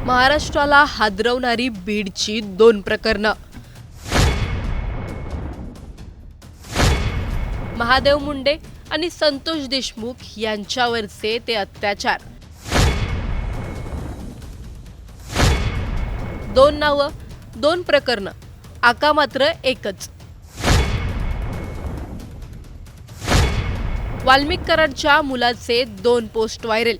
महाराष्ट्राला हादरवणारी बीडची 2 प्रकरणं. महादेव मुंडे आणि संतोष देशमुख यांच्यावरचे ते अत्याचार. 2 नावं, 2 प्रकरणं, आका मात्र एकच. वाल्मिक कराडच्या मुलाचे 2 पोस्ट व्हायरल.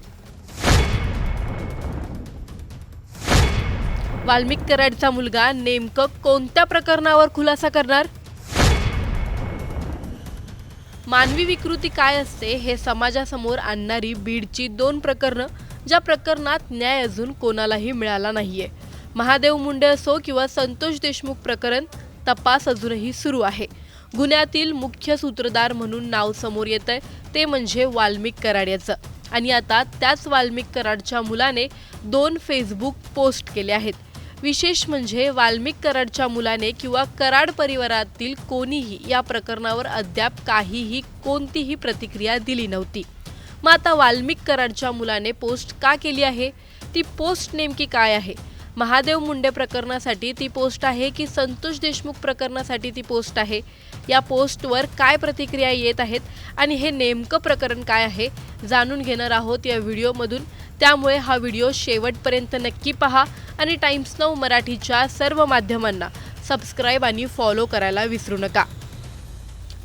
वाल्मिक कराडचा मुलगा नेमकं कोणत्या प्रकरणावर खुलासा करणार? मानवी विकृती काय असते हे समाजासमोर आणणारी बीडची 2 प्रकरणं, ज्या प्रकरणात न्याय अजून कोणालाही मिळाला नाहीये. महादेव मुंडे असो किंवा संतोष देशमुख प्रकरण, तपास अजूनही सुरू आहे. गुन्ह्यातील मुख्य सूत्रधार म्हणून नाव समोर येतंय ते म्हणजे वाल्मिक कराड याचं. आणि आता त्याच वाल्मिक कराडच्या मुलाने 2 फेसबुक पोस्ट केले आहेत. विशेष म्हणजे वाल्मिक कराडच्या मुलाने किंवा कराड परिवारातील कोणीही या प्रकरणावर अद्याप कोणतीही प्रतिक्रिया दिली नव्हती. मग आता वाल्मिक कराडच्या मुलाने पोस्ट का केली आहे? ती पोस्ट नेमकी काय आहे? महादेव मुंडे प्रकरणासाठी ती पोस्ट आहे की संतोष देशमुख प्रकरणासाठी ती पोस्ट आहे? या पोस्टवर काय प्रतिक्रिया येत आहेत आणि हे नेमकं प्रकरण काय आहे जाणून घेणार आहोत या व्हिडिओमधून. त्यामुळे हा व्हिडिओ शेवटपर्यंत नक्की पहा आणि टाइम्स नाऊ मराठीच्या सर्व माध्यमांना सबस्क्राईब आणि फॉलो करायला विसरू नका.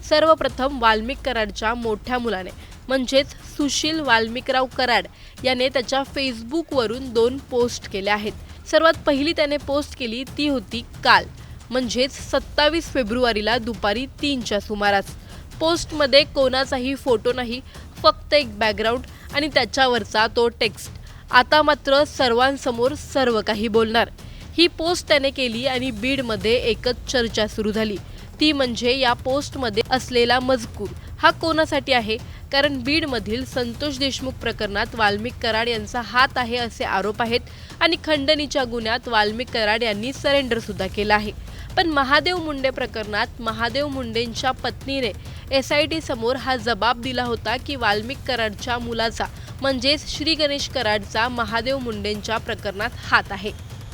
सर्वप्रथम वाल्मिक कराडच्या मोठ्या मुलाने म्हणजेच सुशील वाल्मिकराव कराड याने त्याच्या फेसबुकवरून 2 पोस्ट केल्या आहेत. सर्वात पहिली त्याने पोस्ट केली ती होती काल, म्हणजेच 27 फेब्रुवारीला दुपारी 3च्या सुमारास. पोस्टमध्ये कोणाचाही फोटो नाही, फक्त एक बॅकग्राऊंड आणि त्याच्यावरचा तो टेक्स्ट. आता मात्र सर्वांसमोर सर्व काही बोलणार. ही पोस्ट त्याने केली आणि बीडमध्ये एकच चर्चा सुरू झाली. ती म्हणजे या पोस्टमध्ये असलेला मजकूर हा कोणासाठी आहे? कारण बीडमधील संतोष देशमुख प्रकरणात वाल्मिक कराड यांचा हात आहे असे आरोप आहेत आणि खंडणीच्या गुन्ह्यात वाल्मिक कराड यांनी सरेंडर सुद्धा केलं आहे. पण महादेव मुंडे प्रकरणात महादेव मुंडेंच्या पत्नीने SIT समोर हा जबाब दिला होता की वाल्मिक कराडच्या मुलाचा म्हणजेच श्री गणेश कराडचा महादेव मुंडेंच्या प्रकरणात हात आहे.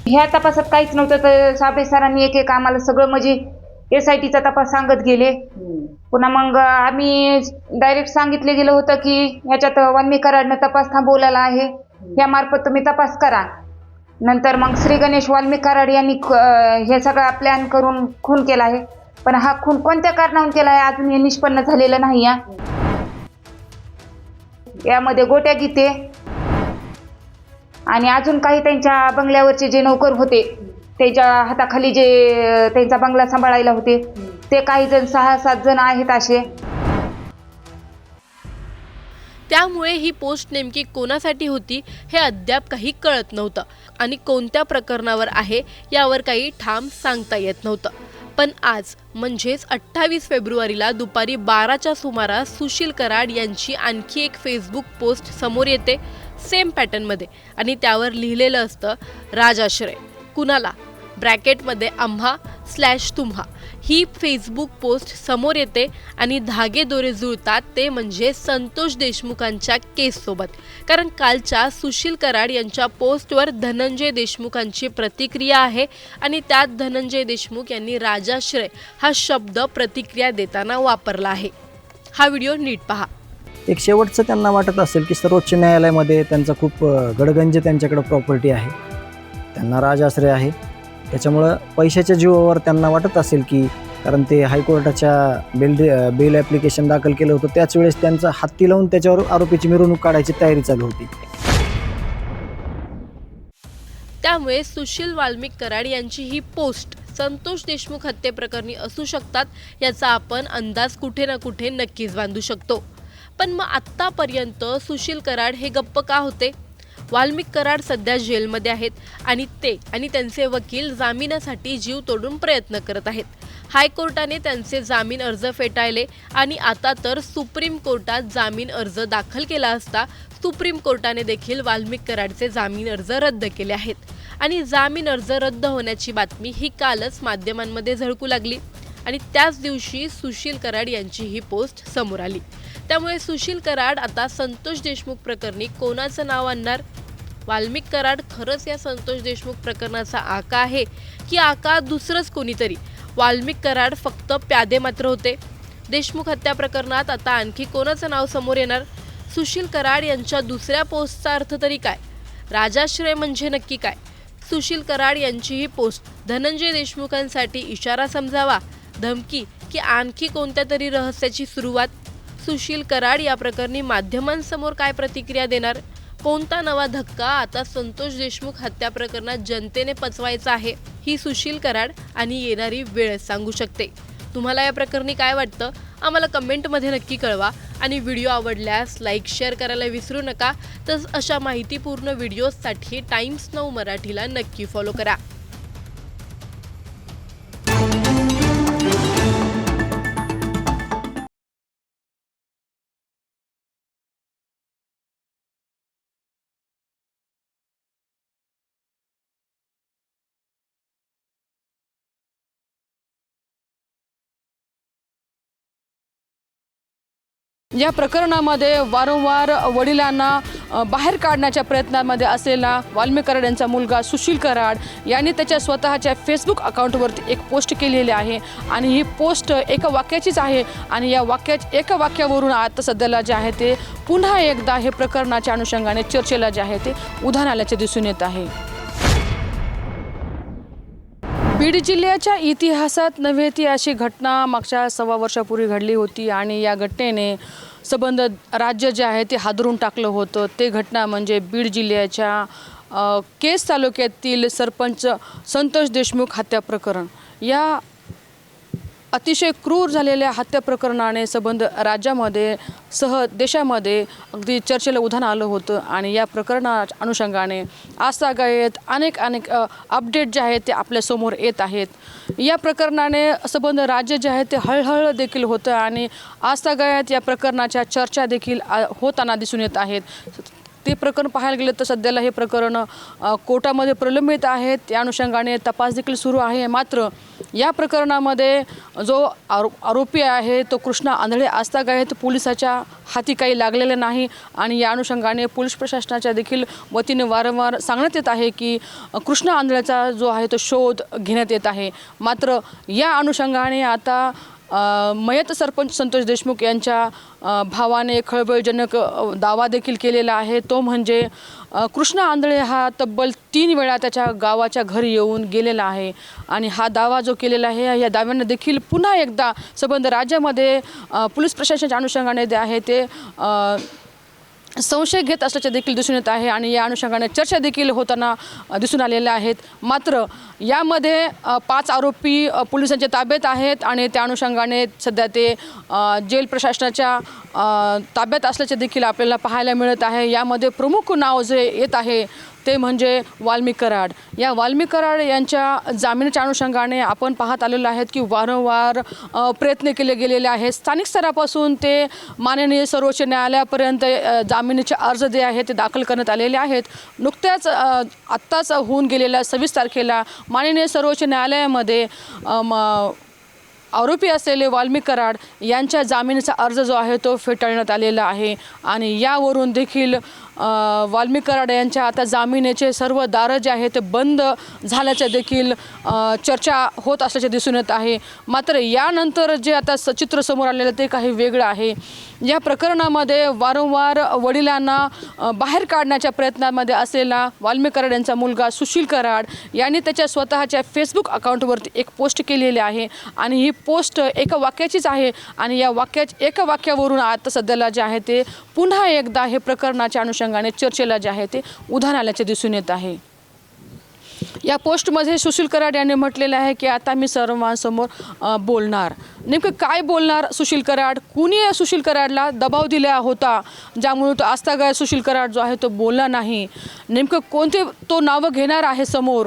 ह्या तपासात काहीच नव्हतं तर साबळे सरांनी एक आम्हाला सगळं म्हणजे SITचा तपास सांगत गेले. पुन्हा मग आम्ही डायरेक्ट सांगितले गेलं होतं की ह्याच्यात वाल्मिक कराडनं तपास थांबवलेला आहे, यामार्फत तुम्ही तपास करा. नंतर मग श्री गणेश वाल्मिक कराड यांनी हे सगळा प्लॅन करून खून केला आहे. पण हा खून कोणत्या कारणावरून केला आहे अजून हे निष्पन्न झालेलं नाही. यामध्ये गोट्या गीते आणि अजून काही त्यांच्या बंगल्यावरचे जे नौकर होते, त्याच्या हाताखाली जे त्यांचा बंगला सांभाळायला होते ते काही जण 6-7 जण आहेत असे. त्यामुळे ही पोस्ट नेमकी कोणासाठी होती हे अद्याप काही कळत नव्हतं आणि कोणत्या प्रकरणावर आहे यावर काही ठाम सांगता येत नव्हतं. पण आज म्हणजेच 28 फेब्रुवारीला दुपारी 12च्या सुमारास सुशील कराड यांची आणखी एक फेसबुक पोस्ट समोर येते सेम पॅटर्नमध्ये आणि त्यावर लिहिलेलं असतं राजाश्रय कुणाला ब्रॅकेटमध्ये आम्हा/तुम्हा. ही फेसबुक पोस्ट समोर येते आणि धागे दोरे जुळतात ते म्हणजे संतोष देशमुखांच्या केससोबत. कारण कालच्या सुशील कराड यांच्या पोस्टवर धनंजय देशमुखांची प्रतिक्रिया आहे आणि त्यात धनंजय देशमुख यांनी राजाश्रय हा शब्द प्रतिक्रिया देताना वापरला आहे. हा व्हिडिओ नीट पहा. एक शेवटचं त्यांना वाटत असेल की सर्वोच्च न्यायालयामध्ये त्यांचा खूप गडगंज त्यांच्याकडे प्रॉपर्टी आहे, त्यांना राजाश्रय आहे. त्याच्यामुळं पैशाच्या जीवावर त्यांना वाटत असेल की कारण ते हायकोर्टाच्या बेल ॲप्लिकेशन दाखल केलं होतं त्याच वेळेस त्यांचा हत्ती लावून त्याच्यावर आरोपीची मिरवणूक काढायची तयारी चालू होती. त्यामुळे सुशील वाल्मिक कराड यांची ही पोस्ट संतोष देशमुख हत्येप्रकरणी असू शकतात याचा आपण अंदाज कुठे ना कुठे नक्कीच बांधू शकतो. पण मग आत्तापर्यंत सुशील कराड हे गप्प का होते? वाल्मिक कराड सध्या जेलमध्ये आहेत आणि ते आणि त्यांचे वकील जामिनासाठी जीव तोडून प्रयत्न करत आहेत. हायकोर्टाने त्यांचे जामीन अर्ज फेटाळले आणि आता तर सुप्रीम कोर्टात जामीन अर्ज दाखल केला असता सुप्रीम कोर्टाने देखील वाल्मिक कराडचे जामीन अर्ज रद्द केले आहेत. आणि जामीन अर्ज रद्द होण्याची बातमी ही कालच माध्यमांमध्ये झळकू लागली आणि त्याच दिवशी सुशील कराड यांची ही पोस्ट समोर आली. त्यामुळे सुशील कराड आता संतोष देशमुख प्रकरणी कोणाचं नाव आणणार? वाल्मिक कराड खरंच या संतोष देशमुख प्रकरणाचा आका आहे की आका दुसरंच कोणीतरी? वाल्मिक कराड फक्त प्यादे मात्र होते. देशमुख हत्या प्रकरणात आता आणखी कोणाचं नाव समोर येणार? सुशील कराड यांच्या दुसऱ्या पोस्टचा अर्थ तरी काय? राजाश्रय म्हणजे नक्की काय? सुशील कराड यांची ही पोस्ट धनंजय देशमुखांसाठी इशारा समजावा, धमकी की आणखी कोणत्या तरी रहस्याची सुरुवात? सुशील कराड या प्रकरणी माध्यमांसमोर काय प्रतिक्रिया देणार? कोणता नवा धक्का आता संतोष देशमुख हत्या प्रकरणात जनतेने पचवायचा आहे? ही सुशील कराड आणि येणारी वेळ सांगू शकते. तुम्हाला या प्रकरणी काय वाटतं? आम्हाला कमेंटमध्ये नक्की कळवा आणि व्हिडिओ आवडल्यास लाईक शेअर करायला विसरू नका. तसंच अशा माहितीपूर्ण व्हिडिओजसाठी टाइम्स नाऊ मराठीला नक्की फॉलो करा. या प्रकरणामध्ये वारंवार वडिलांना बाहेर काढण्याच्या प्रयत्नामध्ये असलेला वाल्मिक कराड यांचा मुलगा सुशील कराड यांनी त्याच्या स्वतःच्या फेसबुक अकाउंटवरती एक पोस्ट केलेली आहे आणि ही पोस्ट एका वाक्याचीच आहे आणि या एका वाक्यावरून आता सध्याला जे आहे ते पुन्हा एकदा हे प्रकरणाच्या अनुषंगाने चर्चेला जे आहे ते उधाण आल्याचे दिसून येत आहे. बीड जिल्ह्याच्या इतिहासात नव्हे ती अशी घटना मागच्या 1.25 वर्षापूर्वी घडली होती आणि या घटनेने संबंध राज्य जे आहे ते हादरून टाकलं होतं. ते घटना म्हणजे बीड जिल्ह्याच्या केस तालुक्यातील सरपंच संतोष देशमुख हत्या प्रकरण. या अतिशय क्रूर झालेल्या हत्या प्रकरणाने संबंध राज्यामध्ये देशामध्ये अगदी चर्चेला उधाण आलं होतं आणि या प्रकरणाच्या अनुषंगाने आजतागायत अनेक अपडेट जे आहेत ते आपल्यासमोर येत आहेत. या प्रकरणाने संबंध राज्य जे आहे ते हळहळ देखील होतं आणि आजतागायत या प्रकरणाच्या चर्चा देखील होताना दिसून येत आहेत. ते प्रकरण पाहायला गेलं तर सध्याला हे प्रकरण कोर्टामध्ये प्रलंबित आहे. त्या अनुषंगाने तपास देखील सुरू आहे. मात्र या प्रकरणामध्ये जो आरोपी आहे तो कृष्णा आंधळे आजतागायत पोलिसाच्या हाती काही लागलेले नाही आणि या अनुषंगाने पोलीस प्रशासनाच्या देखील वतीने वारंवार सांगण्यात येत आहे की कृष्णा आंधळेचा जो आहे तो शोध घेण्यात येत आहे. मात्र या अनुषंगाने आता मयत सरपंच संतोष देशमुख यांच्या भावाने खळबळजनक दावा देखील केलेला आहे. तो म्हणजे कृष्णा आंधळे हा तब्बल 3 वेळा त्याच्या गावाच्या घरी येऊन गेलेला आहे आणि हा दावा जो केलेला आहे या दाव्यानं देखील पुन्हा एकदा संबंध राज्यामध्ये पोलीस प्रशासनाच्या अनुषंगाने जे आहे ते संशय घेत असल्याचे देखील दिसून येत आहे आणि या अनुषंगाने चर्चा देखील होताना दिसून आलेल्या आहेत. मात्र यामध्ये 5 आरोपी पोलिसांच्या ताब्यात आहेत आणि त्या अनुषंगाने सध्या ते जेल प्रशासनाच्या ताब्यात असल्याचे देखील आपल्याला पाहायला मिळत आहे. यामध्ये प्रमुख नाव जे येत आहे ते म्हणजे वाल्मिक कराड. या वाल्मिक कराड यांच्या जामिनाच्या अनुषंगाने आपण पाहत आलेलो आहेत की वारंवार प्रयत्न केले गेलेले आहेत. स्थानिक स्तरापासून ते माननीय सर्वोच्च न्यायालयापर्यंत जामिनाचे अर्ज जे आहेत ते दाखल करण्यात आलेले आहेत. नुकत्याच आत्ताच होऊन गेलेल्या 26 तारखेला माननीय सर्वोच्च न्यायालयामध्ये आरोपी असलेले वाल्मिक कराड यांच्या जामिनाचा अर्ज जो आहे तो फेटाळण्यात आलेला आहे आणि यावरून देखील वाल्मिक कराड यांच्या आता जामिनाचे सर्व दारं जे आहेत ते बंद झाल्याचं देखील चर्चा होत असल्याचे दिसून येत आहे. मात्र यानंतर जे आता चित्र समोर आलेलं ते काही वेगळं आहे. या प्रकरणामध्ये वारंवार वडिलांना बाहेर काढण्याच्या प्रयत्नामध्ये असलेला वाल्मिक कराड यांचा मुलगा सुशील कराड यांनी त्याच्या स्वतःच्या फेसबुक अकाउंटवरती एक पोस्ट केलेली आहे आणि ही पोस्ट एका वाक्याचीच आहे आणि या एका वाक्यावरून आता सध्याला जे आहे ते पुन्हा एकदा हे प्रकरणाच्या अनुषंगाने चर्चेला जे आहे ते उधाण आल्याचे दिसून येत आहे. या पोस्टमध्ये सुशील कराड यांनी म्हटलेलं आहे की आता मी सर्वांसमोर बोलणार. नेमकं काय बोलणार सुशील कराड? कुणी सुशील कराडला दबाव दिला होता ज्यामुळे तो आजतागायत सुशील कराड जो आहे तो बोलला नाही? नेमकं कोणते तो नावं घेणार आहे समोर?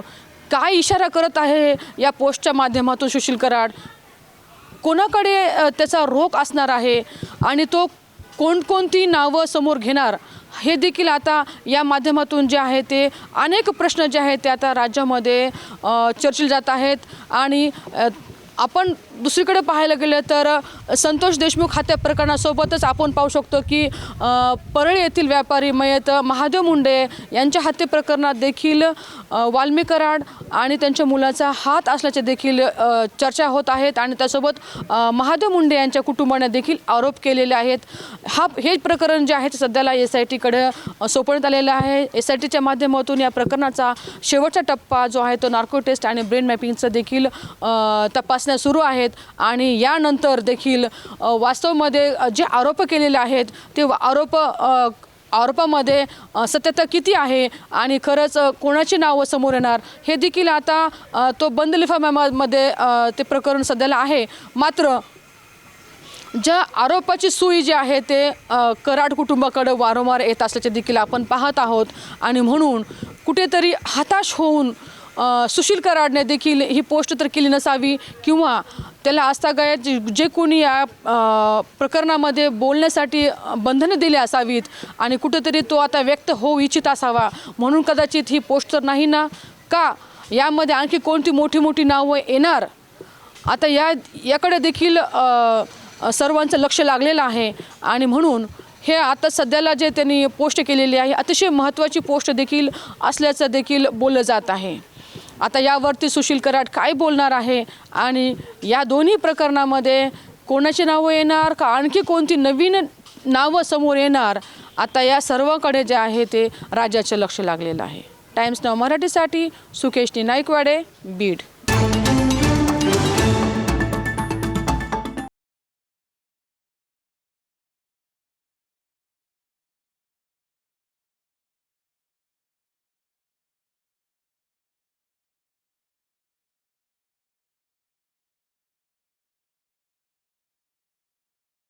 काय इशारा करत आहे या पोस्टच्या माध्यमातून सुशील कराड? कोणाकडे त्याचा रोख असणार आहे आणि तो कोणकोणती नावं समोर घेणार हे देखील आता या माध्यमातून जे आहे ते अनेक प्रश्न जे आहेत ते आता राज्यामध्ये चर्चेले जात आहेत आणि आपण दुसरीकडे पाहायला गेलं तर संतोष देशमुख हत्या प्रकरणासोबतच आपण पाहू शकतो की परळी येथील व्यापारी मयत महादेव मुंडे यांच्या हत्ये प्रकरणात देखील वाल्मी कराड आणि त्यांच्या मुलाचा हात असल्याचे देखील चर्चा होत आहेत आणि त्यासोबत महादेव मुंडे यांच्या कुटुंबाने देखील आरोप केलेले आहेत. हे प्रकरण जे आहे ते सध्याला SITकडे सोपवण्यात आलेलं आहे. SITच्या माध्यमातून या प्रकरणाचा शेवटचा टप्पा जो आहे तो नार्को टेस्ट आणि ब्रेन मॅपिंगचं देखील तपासण्या सुरू आहेत आणि यानंतर देखील वास्तवमध्ये जे आरोप केलेले आहेत ते आरोपामध्ये सत्यता किती आहे आणि खरंच कोणाची नावं समोर येणार हे देखील आता तो बंद लिफाफ्यामध्ये ते प्रकरण सध्याला आहे. मात्र ज्या आरोपाची सुई जी आहे ते कराड कुटुंबाकडे वारंवार येत असल्याचे देखील आपण पाहत आहोत आणि म्हणून कुठेतरी हताश होऊन सुशील कराडने देखील ही पोस्ट तर केली नसावी किंवा त्याला आजतागायत जे कोणी या प्रकरणामध्ये बोलण्यासाठी बंधने दिली असावीत आणि कुठेतरी तो आता व्यक्त होऊ इच्छित असावा म्हणून कदाचित ही पोस्ट तर नाही ना का यामध्ये आणखी कोणती मोठी मोठी नावं येणार आता याकडे देखील सर्वांचं लक्ष लागलेलं आहे आणि म्हणून हे आता सध्याला जे त्यांनी पोस्ट केलेली आहे अतिशय महत्त्वाची पोस्ट देखील असल्याचं देखील बोललं जात आहे. आता यावरती सुशील कराड काय बोलणार आहे आणि या दोन्ही प्रकरणामध्ये कोणाची नावं येणार का आणखी कोणती नवीन नावं समोर येणार आता या सर्वांकडे जे आहे ते राज्याचं लक्ष लागलेलं आहे. टाइम्स नाव मराठीसाठी सुकेशनी नाईकवाडे, बीड.